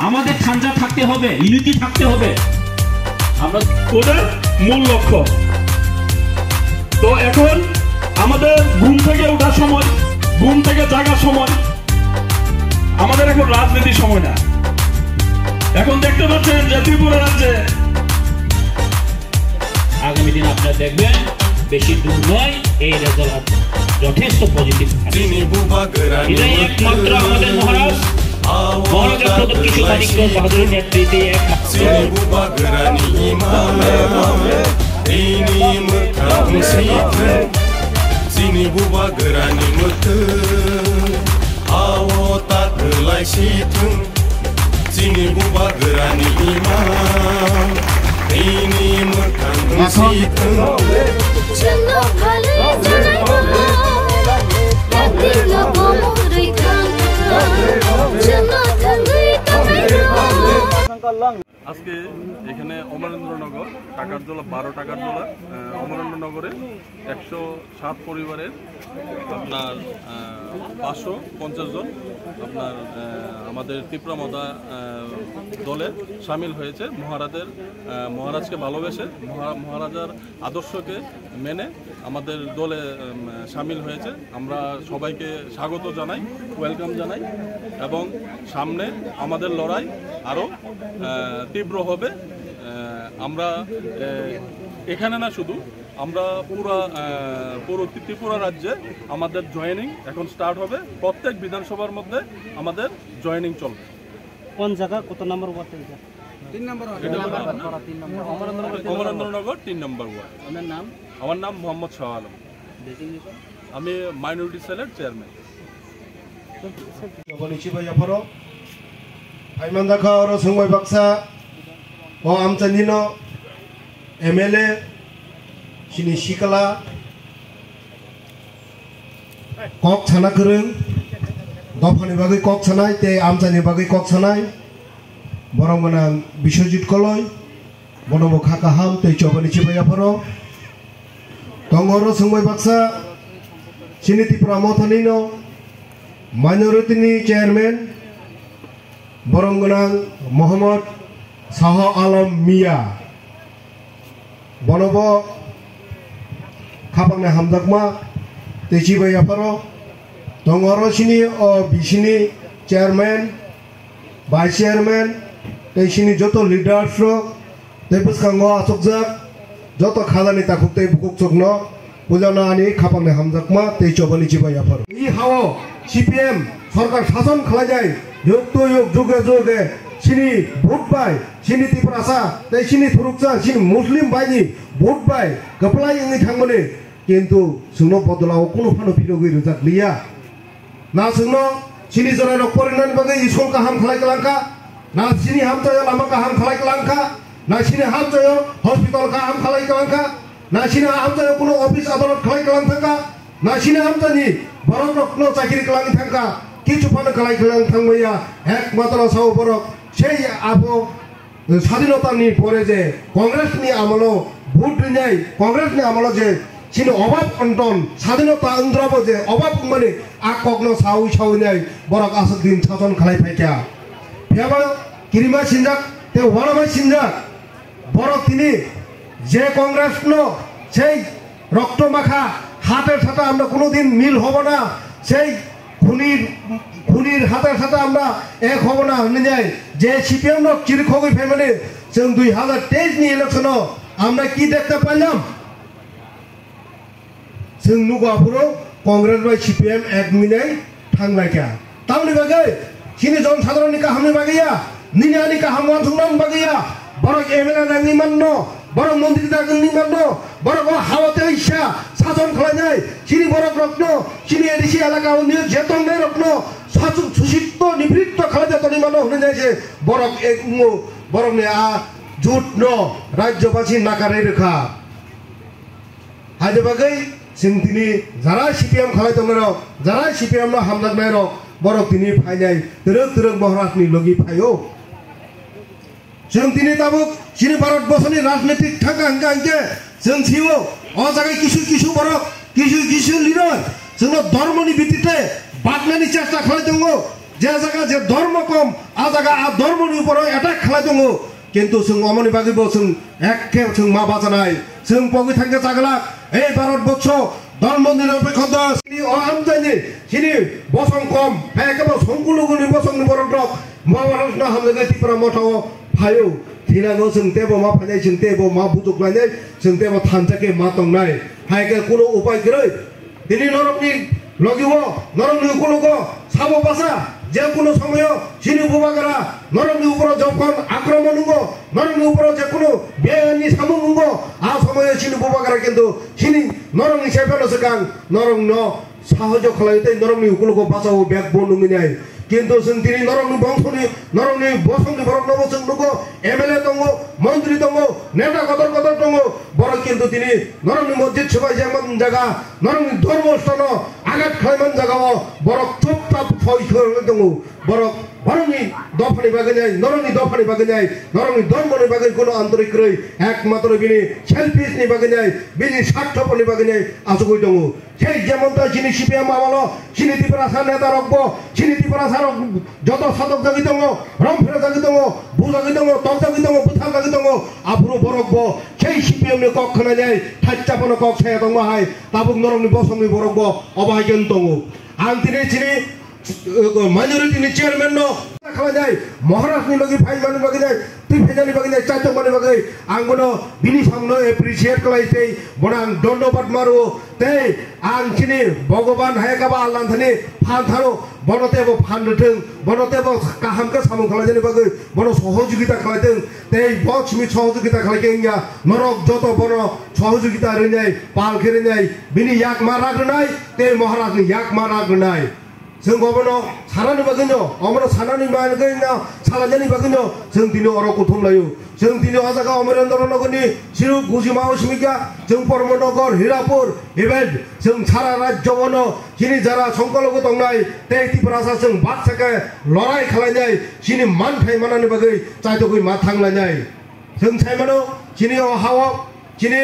আমাদের খাঞ্জা থাকতে হবে, ইউনিটি থাকতে হবে, আমরা ওদের মূল লক্ষ্য। তো এখন আমাদের ঘুম থেকে ওঠার সময়, ঘুম থেকে জাগার সময়, আমাদের এখন রাজনীতির সময় না। এখন দেখতে পাচ্ছেন যে ত্রিপুরা রাজ্যে আগামী দিন আপনারা দেখবেন বেশি দূর নয়, এই রেজাল্ট যথেষ্ট পজিটিভ। এটাই একমাত্র আমাদের মহারাজ মহারাজের প্রদত্ত কিছু কারিগর বাহাদুরের নেতৃত্বে আজকে এখানে অমরেন্দ্রনগর টাকারজোলা 12 টাকারজোলা অমরেন্দ্রনগরে 107 পরিবারের আপনার 550 জন আপনার আমাদের ত্রিপুরা মদা দলে সামিল হয়েছে। মহারাজকে ভালোবেসে মহারাজার আদর্শকে মেনে আমাদের দলে সামিল হয়েছে। আমরা সবাইকে স্বাগত জানাই, ওয়েলকাম জানাই এবং সামনে আমাদের লড়াই আরও তীব্র হবে। আমরা এখানে না শুধু, আমরা পুরো ত্রিপুরা রাজ্যে আমাদের জয়েনিং এখন স্টার্ট হবে। প্রত্যেক বিধানসভার মধ্যে আমাদের জয়েনিং চলবে। কোন জায়গা কত নম্বর ওয়ার্ড? 3 নম্বর অমরেন্দ্রনগর 3 নম্বর ওয়ার্ড। আমার নাম মোহাম্মদ শাহ আলম, আমি মাইনরিটি সেলের chairman. MLA sini sikala kok sana kereng dofani bagai kok sanai te amchani bagai kok sanai borong menang Biswajit Koloy bonomo khaka ham te chobani chibaya pharo tongoro sungbai baksa sini Tripura Mothanino minority ni chairman borong menang Muhammad Shah Alam Mia bonobo khapangna hamjakma techibai aparo tongoro sini o bisini chairman vice chairman teisini joto leaders ro tebuskango asokjak joto khalani takukte bukukchokno pujana ani khapangna hamjakma teichobani chibai aparo ei hawo CPM সরকার শাসন খালাজাই যোগ তো যোগ যুগে যুগে sini vote by sini Tripura te sini thurukcha sini muslim baini vote by kaplai ngi thangmane kintu sungno bodolao kono phano philogoi rojak liya na sungno sini jora nok porinan bagai iskol ka ham khalai kalangka na sini ham toyo lama ka ham khalai kalangka na sini ham toyo hospital ka ham khalai kalangka na sini ham toyo kono office adalat khalai kalangka na sini ham tani borok rokno chakiri kalangi thangka কিছু পান কালাই খেলাং থাংবাইয়া একমাত্র Sao বরক সেই আপো স্বাধীনতানি পরে যে কংগ্রেসনি আমলো vote নাই কংগ্রেসনি আমলো যে সিনি অভাব অন্টন স্বাধীনতা অন্ধ্রব যে অভাব মানে আকগ্ন সাউ সাউ নাই বরক আসদিন শাসন খালাই ফাইকা ফেবা কিরিমা সিনজাক তে ওয়ারামাই সিনজাক বরক তিনি যে কংগ্রেস ন সেই রক্ত মাখা হাতের সাথে আমরা কোনোদিন মিল হব না সেই খুনির হাতের সাথে আমরা এক হব না হয়ে যায় যে সিপিএম চিরখগই ফ্যামিলি जों 2023 नि ইলেকশন আমরা কি দেখতে পেলাম जों नुगापुरो কংগ্রেস বাই সিপিএম এক মিলাই থাংলাইকা তাওনি বাগै সিনি জন সাধারণনি কাহামনি বাগैया নিনানি কাহাম ওয়ানথুনান বাগैया বরক এমএলএ নাংনি মাননো বরক মন্ত্রী দাগনি মাননো বরক হাওতে ইচ্ছা শাসন খালাইনাই সিনি বরক রত্ন সিনি এডিসি এলাকা নিয়ে যেতনে রত্ন শাসন সুশিক্ত নিবৃত্ত খালাইতে তনি মানো হনে যাইছে বরক এক বরক নে আ জুট ন রাজ্যবাসী নাকারে রেখা হাজে বাগै जों दिनै যারা সিপিএম খালাইতে মেরো যারা সিপিএম नो हामजाक मेरो बरक दिनै फाइनाय तरक तरक महाराजनि लगि फायो जों दिनै ताबुक सिनि भारत बर्षनि राजनीतिक थांगा हांगे जों थियो अ जागाय किसु बरक किसु लिडर जोंनो धर्मनि भित्तिते बादनायनि चेष्टा खालामदों যে জায়গা যে ধর্ম কম আ জায়গা আর ধর্মनि উপর অ্যাটাক খালাই दङ কিন্তু जों अमनि बागैबो जों एखे जों मा बाजानाय जों पगै थांगे जागला এই ভারতবর্ষ ধর্ম নিরপেক্ষতা আমদানি সিনি বসং কম একেবারে সংকুলগুনি বসং বরন্টক মহাভারত হামলে ত্রিপুরা মঠাও ফায়ো थिनांगौ जों तेबो मा फायनाय जों तेबो मा बुजुकलायनाय जों तेबो थानजाके मा दंनाय हायके कुनो उपाय गरै दिनै नरकनि लगिवो नरकनि कुलुको साबो बासा जे कुनो समय सिनि बुबागारा नरकनि उपरो जखन आक्रमण हुंगो नरकनि उपरो जे कुनो बेनि सामु हुंगो आ समय सिनि बुबागारा किन्तु सिनि नरकनि सेफानो सकां नरकनो साहज खालायते नरकनि कुलुको बासाव बेकबोन नुमिनाय কিন্তু जों दिनै नरकनि बंशनि नरकनि बसंनि बरनबो जों नुगो एमएलए दङ मन्त्रि दङ नेता गदर गदर दङ बर কিন্তু दिनै नरकनि मस्जिद सबाय जेमन जागा नरकनि धर्मस्थान आघात खालामन जागाव बर थुप थाप फैखर दङ बर बरनि दफानि बागैनाय नरकनि दफानि बागैनाय नरकनि धर्मनि बागै कोनो आन्तरिक रै एकमात्र बिनि सेल्फिसनि बागैनाय बिनि स्वार्थफोरनि बागैनाय आसुगै दङ সেই যেমনটা যিনি সিপিএম আমল চিনি ত্রিপুরা নেতা রকব চিনি ত্রিপুরা যত সাধক জাগি দङ রংফেরা জাগি দङ ভু জাগি দङ তক জাগি দङ বুথা জাগি দङ আফুরো বরকব সেই সিপিএম নি কক খানা যায় ঠাচ্চাপন কক ছায়া দङ হাই তাবুক নরমনি বসংনি বরকব অবাইজন দङ আন তিনি চিনি মাইনরিটিनि চেয়ারম্যান ন খাওয়া যায় মহারাষ্ট্রनि লগে ফাইল মানি বাগै যায় তুই ফেজানি বাগै যায় চাইতো মানি বাগै आंबो बिनि सामनो एप्रिशिएट खालायसै बना आं धन्यबाद मारो ते आं चिनि भगवान हायकाबा आल्लाहनि फानथारो बनतेबो फानदों बनतेबो काहामके सामु खालायनि बागै बन सहयोगिता खालायदों ते बक्समि सहयोगिता खालायकेंया नरक जत बन सहयोगिता रैनाय पालखे रैनाय बिनि याक माराग्रोनाय ते महाराजनि याक माराग्रोनाय जों गबनो सारानि बागैनो अमरो सानानि बागैनो सालाजानि बागैनो जों दिनै अरखौ थुमलायो जों दिनै अजागा अमरेन्द्र नगरनि सिरु गुजिमा असमिका जों परमनगर हिरापुर इभेन जों सारा राज्यवनो जिनि जारा संकलग दंनाय ते त्रिपुरासा जों बादसाके लड़ाई खालायनाय जिनि मानथाय मानानि बागै चाइतोगै मा थांलायनाय जों साइमानो जिनि हावा जिनि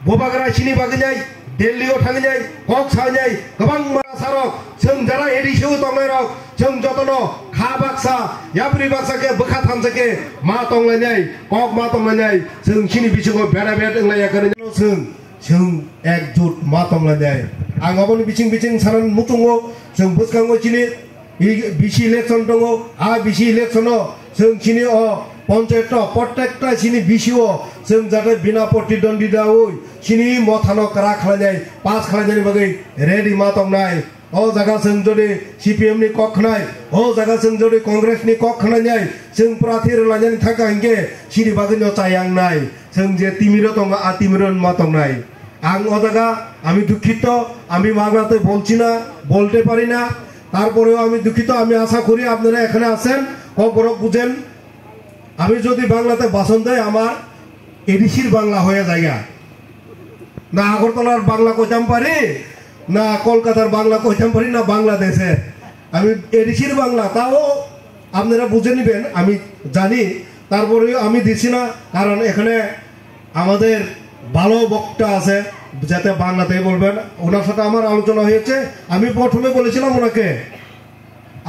बबागारा सिनि बागैनाय दिल्लीयाव थांनाय कक सायनाय गोबां मारासारक जों जारा एडिसियाव दंनाय रक जों जतन खा बाक्सा याब्रि बाक्साके बोखा थामसाके मा दंलायनाय कक मा दंलायनाय जों सिनि बिसिङाव बेरा बेरा दंलायाखै जों एकजुट मा दंलायनाय आं गावनि बिसिं सारान मुतुङो जों बुसखाङो सिनि बिसि इलेक्शन दङ आ बिसि इलेक्शनाव जों सिनि पंचायत प्रत्येकटा सिनि बिसिओ जों जाते बिना प्रतिद्वंदिता सिनि मथानो करा खालायनाय पास खालायनायनि बागै रेडि मा दंनाय ओ जागा जों जदि सीपीएम नि कक खानाय ओ जागा जों जदि कांग्रेस नि कक खानाय जों प्रार्थी लायनायनि थाखाय आंगे सिनि बागैनो चायांनाय जों जे तिमिरो दङ आ तिमिरो मा दंनाय आं ओ जागा আমি দুঃখিত আমি বাংলাতে বলছি না বলতে পারি না তারপরেও আমি দুঃখিত আমি আশা করি আপনারা এখানে আছেন কক বড় বুঝেন আমি যদি বাংলাতে ভাষণ দেই আমার এডিসির বাংলা হয়ে জায়গা না আগরতলার বাংলা কইতাম পারি না কলকাতার বাংলা কইতাম পারি না বাংলাদেশের আমি এডিসির বাংলা তাও আপনারা বুঝে নেবেন আমি জানি তারপরে আমি দিছি না কারণ এখানে আমাদের ভালো বক্তা আছে যাতে বাংলাতে বলবেন ওনার সাথে আমার আলোচনা হয়েছে আমি প্রথমে বলেছিলাম ওনাকে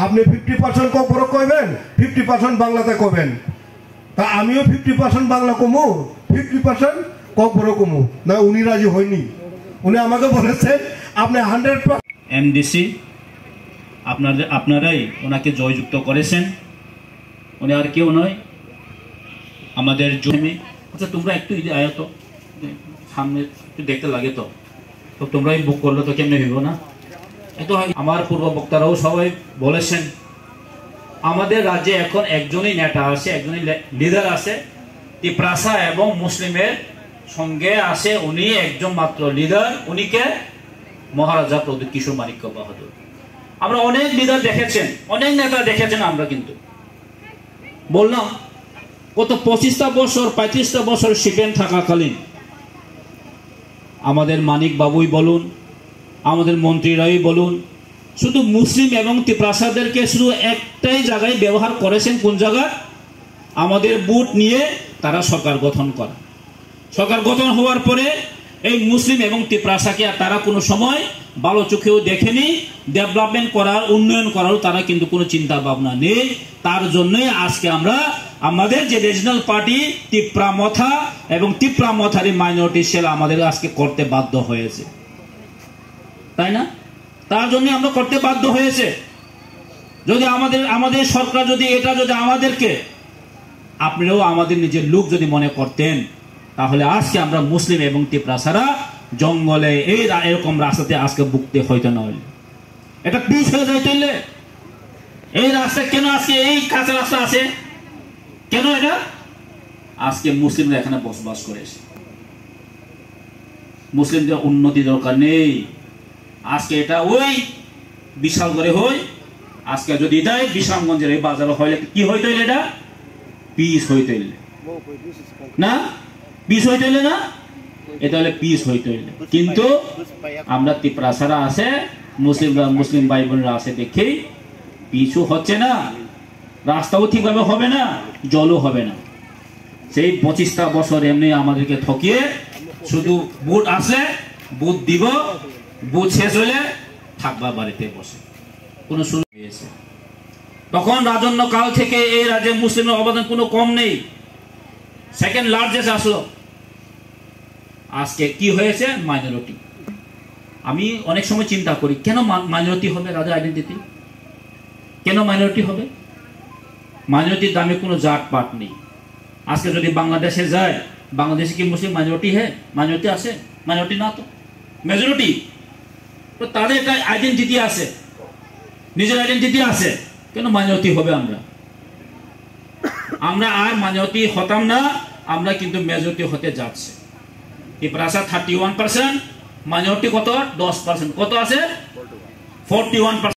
আপনি 50% কক বড় কইবেন 50% বাংলাতে কইবেন তা আমিও 50% বাংলা কমু 50% কক বড় কমু না উনি রাজি হয়নি উনি আমাকে বলেছেন আপনি 100% এমডিসি আপনারাই ওনাকে জয়যুক্ত করেছেন উনি আর কেউ নয় আমাদের জমি আচ্ছা তোমরা একটু আয় তো সামনে একটু দেখতে লাগে তো তোমরাই বুক করলে তো কেমনে হইব না এতো আমার পূর্ব বক্তারাও সবাই বলেছেন আমাদের রাজ্যে এখন একজনই নেতা আছে একজনই লিডার আছে ত্রিপ্রাসা এবং মুসলিমের সঙ্গে আছে উনি একজন মাত্র লিডার উনিকে মহারাজা প্রদীপ কিশোর মানিক্য বাহাদুর আমরা অনেক লিডার দেখেছেন অনেক নেতা দেখেছেন আমরা কিন্তু বললাম কত 25টা বছর 35টা বছর সিপিএম থাকাকালীন আমাদের মানিক বাবুই বলুন আমাদের মন্ত্রীরাই বলুন শুধু মুসলিম এবং ত্রিপ্রাসাদেরকে শুধু একটাই জায়গায় ব্যবহার করেছেন কোন জায়গা আমাদের বুট নিয়ে তারা সরকার গঠন করে সরকার গঠন হওয়ার পরে এই মুসলিম এবং ত্রিপ্রাসাকে তারা কোনো সময় ভালো চোখেও দেখেনি, ডেভেলপমেন্ট করার, উন্নয়ন করার তারা কিন্তু কোনো চিন্তা ভাবনা নেই। তার জন্যই আজকে আমরা আমাদের যে রিজনাল পার্টি তিপ্রামথা এবং তিপ্রামথারি মাইনরিটি সেল আমাদের আজকে করতে বাধ্য হয়েছে, তাই না? তার জন্য আমরা করতে বাধ্য হয়েছে। যদি আমাদের সরকার যদি এটা যদি আমাদেরকে, আপনারাও আমাদের নিজের লোক যদি মনে করতেন, তাহলে আজকে আমরা মুসলিম এবং তিপ্রা ছাড়া জঙ্গলে এরকম রাস্তাতে আজকে ভুগতে হইতো না। হইলে এটা পিস হয়ে যায়। তাইলে এই রাস্তা কেন আজকে এই কাঁচা রাস্তা আছে কেন? এটা আজকে মুসলিমরা এখানে বসবাস করেছে, মুসলিমদের উন্নতি দরকার নেই। আজকে এটা ওই বিশাল করে হই, আজকে যদি এটাই বিশালগঞ্জের এই বাজারে হইলে কি হইতো? এটা পিস হইতো না, পিস হইতো না, এটা হলে পিস হইতো। কিন্তু আমরা তিপ্রা ছাড়া আছে, মুসলিমরা, মুসলিম ভাই বোনরা আছে দেখেই পিছু হচ্ছে না, রাস্তাও ঠিকভাবে হবে না, জলও হবে না। সেই 25টা বছর এমনি আমাদেরকে ঠকিয়ে শুধু বুট আসলে বুট দিব, বুট শেষ হলে থাকবা বাড়িতে বসে, কোনো শুরু হয়েছে। তখন রাজন্য কাল থেকে এই রাজ্যে মুসলিমের অবদান কোনো কম নেই, সেকেন্ড লার্জেস্ট আসলো। আজকে কি হয়েছে? মাইনরিটি। আমি অনেক সময় চিন্তা করি, কেন মাইনরিটি হবে রাজ্যের আইডেন্টিটি? কেন মাইনরিটি হবে? মাইনরিটির দামে কোনো জাত পাট নেই। আজকে যদি বাংলাদেশে যায়, বাংলাদেশে কি মুসলিম মাইনরিটি মাইনরিটি আছে? মাইনরিটি না তো, মেজরিটি। তো তাদের একটা আইডেন্টিটি আছে, নিজের আইডেন্টিটি আছে, কেন মাইনরিটি হবে? আমরা আর মাইনরিটি হতাম না, আমরা কিন্তু মেজরিটি হতে যাচ্ছে। তিপ্রাসা 31%, মাইনরিটি কত? 10%। কত আছে? 41%।